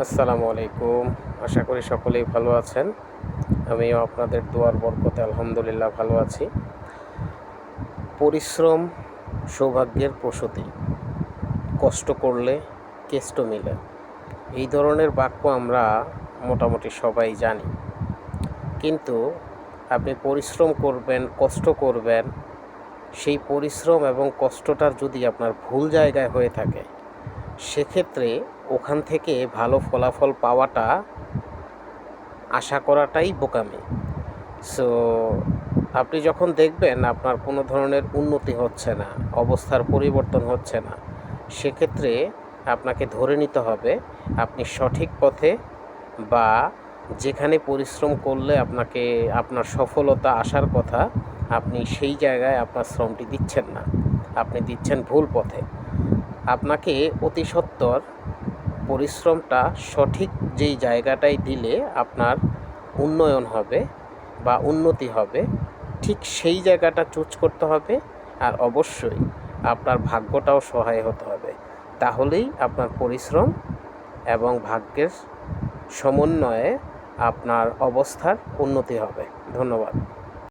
আসসালামু আলাইকুম। আশা করি সকলেই ভালো আছেন। আমিও আপনাদের দোয়ার বরকতে আলহামদুলিল্লাহ ভালো আছি। পরিশ্রম সৌভাগ্যের প্রসূতি, কষ্ট করলে কেষ্ট মিলে। এই ধরনের বাক্য আমরা মোটামুটি সবাই জানি। কিন্তু আপনি পরিশ্রম করবেন, কষ্ট করবেন, সেই পরিশ্রম এবং কষ্টটার যদি আপনার ভুল জায়গায় হয়ে থাকে, সেক্ষেত্রে ওখান থেকে ভালো ফলাফল পাওয়াটা আশা করাটাই বোকামি। সো আপনি যখন দেখবেন আপনার কোনো ধরনের উন্নতি হচ্ছে না, অবস্থার পরিবর্তন হচ্ছে না, সেক্ষেত্রে আপনাকে ধরে নিতে হবে আপনি সঠিক পথে বা যেখানে পরিশ্রম করলে আপনার সফলতা আসার কথা, আপনি সেই জায়গায় আপনার শ্রমটি দিচ্ছেন না। আপনি দিচ্ছেন ভুল পথে। আপনাকে অতি সত্বর পরিশ্রমটা সঠিক যেই জায়গাটায় দিলে আপনার উন্নয়ন হবে বা উন্নতি হবে, ঠিক সেই জায়গাটা চুজ করতে হবে। আর অবশ্যই আপনার ভাগ্যটাও সহায় হতে হবে। তাহলেই আপনার পরিশ্রম এবং ভাগ্যের সমন্বয়ে আপনার অবস্থার উন্নতি হবে। ধন্যবাদ।